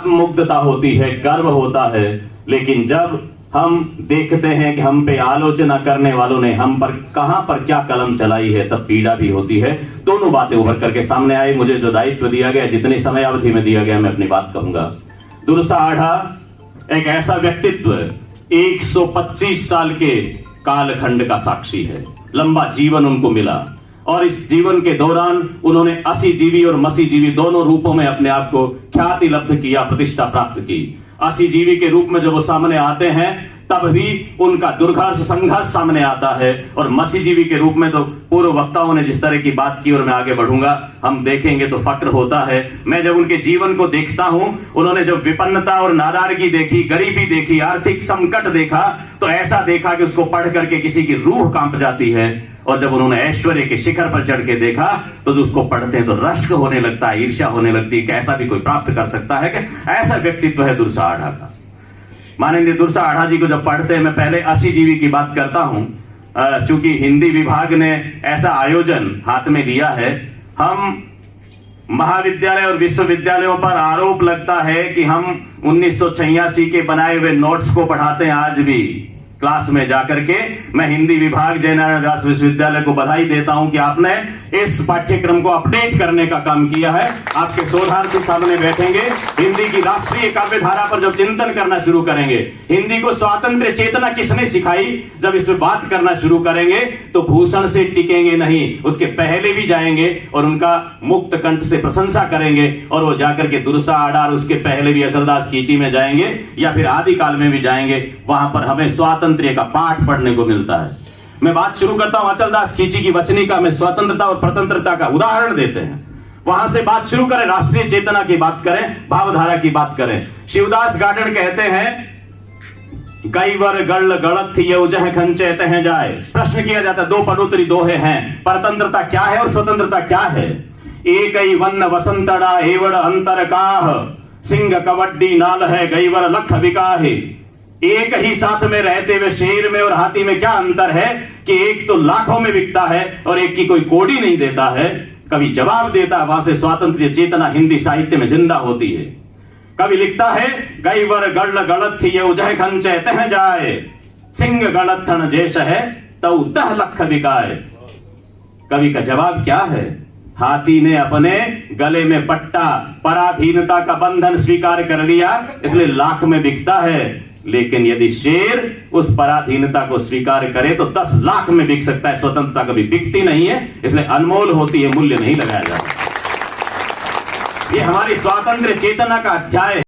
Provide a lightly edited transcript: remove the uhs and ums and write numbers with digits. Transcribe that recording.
आत्ममुग्धता होती है, गर्व होता है। लेकिन जब हम देखते हैं कि हम पे आलोचना करने वालों ने हम पर कहां पर क्या कलम चलाई है, तब पीड़ा भी होती है। दोनों बातें उभर करके सामने आई। मुझे जो दायित्व दिया गया, जितनी समय अवधि में दिया गया, मैं अपनी बात कहूंगा। दुर्सा आढ़ा एक ऐसा व्यक्तित्व 125 साल के कालखंड का साक्षी है। लंबा जीवन उनको मिला और इस जीवन के दौरान उन्होंने असीजीवी और मसीजीवी दोनों रूपों में अपने आप को ख्याति लब्ध किया, प्रतिष्ठा प्राप्त की। असीजीवी के रूप में जब वो सामने आते हैं तब भी उनका दुर्घर्ष संघर्ष सामने आता है, और मसीजीवी के रूप में तो पूर्व वक्ताओं ने जिस तरह की बात की और मैं आगे बढ़ूंगा, हम देखेंगे तो फक्र होता है। मैं जब उनके जीवन को देखता हूं, उन्होंने जब विपन्नता और नाराजगी देखी, गरीबी देखी, आर्थिक संकट देखा, तो ऐसा देखा कि उसको पढ़ करके किसी की रूह कांप जाती है। और जब उन्होंने ऐश्वर्य के शिखर पर चढ़ के देखा तो उसको पढ़ते हैं तो रश्क होने लगता है, ईर्ष्या होने लगती है कि ऐसा भी कोई प्राप्त कर सकता है। कि ऐसा व्यक्तित्व है दुर्सा आढ़ा का। माननीय दुर्सा आढ़ा जी को जब पढ़ते हैं, मैं पहले असीजीवी की बात करता हूं, चूंकि हिंदी विभाग ने ऐसा आयोजन हाथ में लिया है। हम महाविद्यालय और विश्वविद्यालयों पर आरोप लगता है कि हम 1986 के बनाए हुए नोट्स को पढ़ाते हैं आज भी क्लास में जाकर के। मैं हिंदी विभाग जयनारायण व्यास विश्वविद्यालय को बधाई देता हूं कि आपने इस पाठ्यक्रम को अपडेट करने का काम किया है। आपके शोधार्थी सामने बैठेंगे, हिंदी की राष्ट्रीय काव्य धारा पर जब चिंतन करना शुरू करेंगे, हिंदी को स्वातंत्र्य चेतना किसने सिखाई, जब इस पर बात करना शुरू करेंगे तो भूषण से टिकेंगे नहीं, उसके पहले भी जाएंगे और उनका मुक्त कंठ से प्रशंसा करेंगे। और वो जाकर के दुर्सा आढ़ा और उसके पहले भी अचलदास खींची में जाएंगे या फिर आदिकाल में भी जाएंगे, वहां पर हमें स्वातंत्र्य का पाठ पढ़ने को मिलता है। मैं बात शुरू करता हूं अचलदास खींची की वचनिका में स्वतंत्रता और स्वतंत्रता का उदाहरण देते हैं, वहां से बात शुरू करें, राष्ट्रीय चेतना की बात करें, भावधारा की बात करें। शिवदास गार्डन कहते हैं गईवर गढ़ गलत थी उजह खंचे तह जाए। प्रश्न किया जाता है, दो पदोत्तरी दोहे हैं, परतंत्रता क्या है और स्वतंत्रता क्या है। एक ही वन वसंतड़ा एवड़ अंतर काह, सिंह कबड्डी नाल है गईवर लख विकाहे। एक ही साथ में रहते हुए शेर में और हाथी में क्या अंतर है कि एक तो लाखों में बिकता है और एक की कोई कोड़ी नहीं देता है। कवि जवाब देता है, वहां से स्वातंत्र्य चेतना हिंदी साहित्य में जिंदा होती है। कवि लिखता है गईवर गढ़ गलत थी उजह खंचे तह जाए, सिंह गलथन जैस है तऊ 10 लख बिकाए। कवि का जवाब क्या है, हाथी ने अपने गले में पट्टा पराधीनता का बंधन स्वीकार कर लिया, इसलिए लाख में बिकता है। लेकिन यदि शेर उस पराधीनता को स्वीकार करे तो 10 लाख में बिक सकता है। स्वतंत्रता कभी बिकती नहीं है, इसलिए अनमोल होती है, मूल्य नहीं लगाया जाता। ये हमारी स्वातंत्र्य चेतना का अध्याय है।